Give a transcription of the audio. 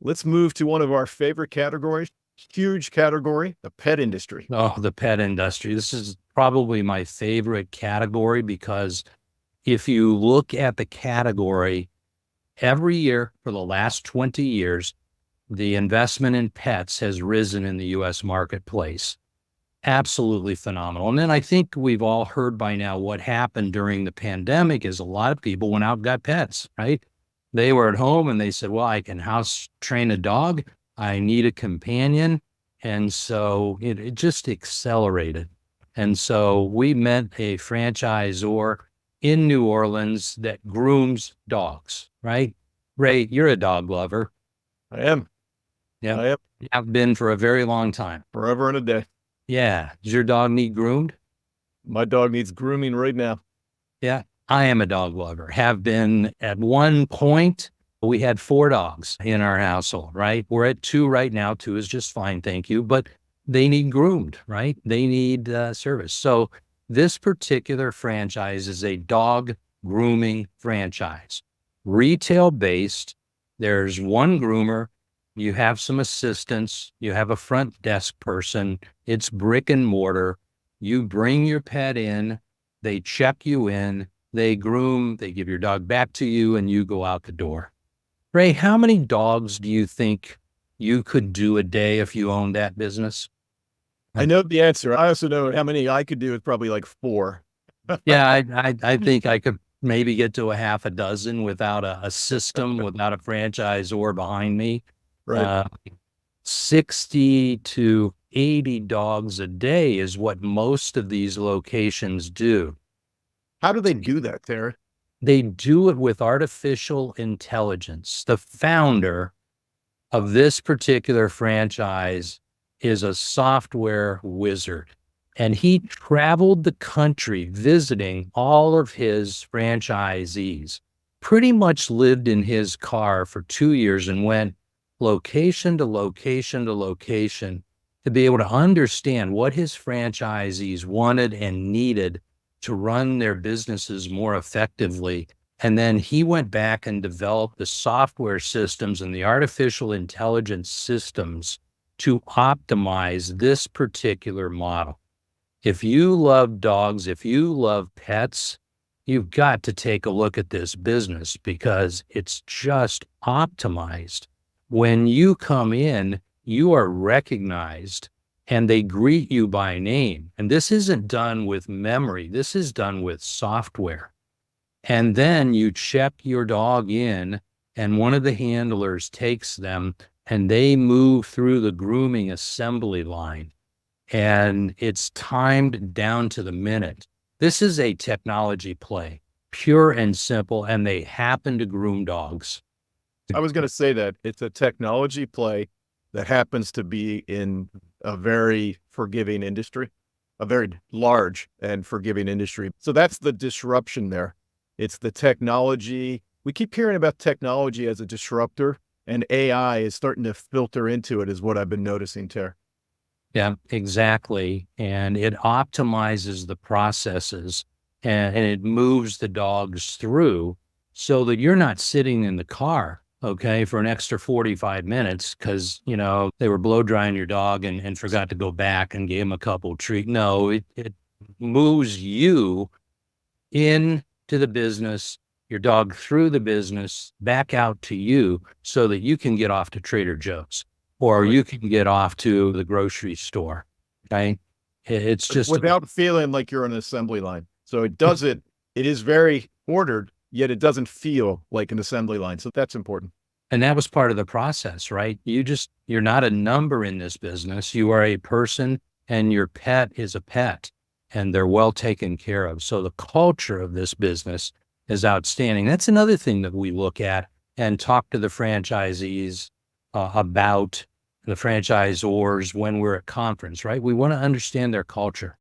Let's move to one of our favorite categories, huge category, the pet industry. Oh, the pet industry. This is probably my favorite category because if you look at the category, every year for the last 20 years, the investment in pets has risen in the US marketplace. Absolutely phenomenal. And then I think we've all heard by now what happened during the pandemic is a lot of people went out and got pets, right? They were at home and they said, well, I can house train a dog. I need a companion. And so it just accelerated. And so we met a franchisor in New Orleans that grooms dogs, right? Ray, you're a dog lover. I am. Yeah. I am I've been for a very long time. forever and a day. Yeah. Does your dog need groomed? My dog needs grooming right now. Yeah, I am a dog lover. Have been at one point. We had 4 dogs in our household, right? We're at 2 right now. 2 is just fine, thank you. But they need groomed, right? They need service. So this particular franchise is a dog grooming franchise, retail based. There's one groomer. You have some assistants. You have a front desk person. It's brick and mortar. You bring your pet in. They check you in, they groom, they give your dog back to you, and you go out the door. Ray, how many dogs do you think you could do a day if you owned that business? I know the answer. I also know how many I could do is probably like 4. Yeah, I think I could maybe get to a half a dozen without a system, without a franchisor behind me. Right. Uh, 60 to 80 dogs a day is what most of these locations do. How do they do that, Tara? They do it with artificial intelligence. The founder of this particular franchise is a software wizard, and he traveled the country visiting all of his franchisees, pretty much lived in his car for 2 years and went location to location to location to be able to understand what his franchisees wanted and needed to run their businesses more effectively. And then he went back and developed the software systems and the artificial intelligence systems to optimize this particular model. If you love dogs, if you love pets, you've got to take a look at this business because it's just optimized. When you come in, you are recognized and they greet you by name. And this isn't done with memory. This is done with software. And then you check your dog in and one of the handlers takes them and they move through the grooming assembly line and it's timed down to the minute. This is a technology play, pure and simple, and they happen to groom dogs. I was going to say that it's a technology play that happens to be in a very forgiving industry, a very large and forgiving industry. So that's the disruption there. It's the technology. We keep hearing about technology as a disruptor, and AI is starting to filter into it, is what I've been noticing, Tara. Yeah, exactly. And it optimizes the processes and it moves the dogs through so that you're not sitting in the car, okay, for an extra 45 minutes because, they were blow drying your dog and forgot to go back and gave him a couple treats. No, it moves you into the business, your dog through the business, back out to you so that you can get off to Trader Joe's or Right. you can get off to the grocery store. Okay. It's just, Without feeling like you're on an assembly line. So it is very ordered, yet it doesn't feel like an assembly line. So that's important. and that was part of the process, right? You're not a number in this business. You are a person and your pet is a pet and they're well taken care of. So the culture of this business is outstanding. That's another thing that we look at and talk to the franchisees about, the franchisors when we're at conference, right? We want to understand their culture.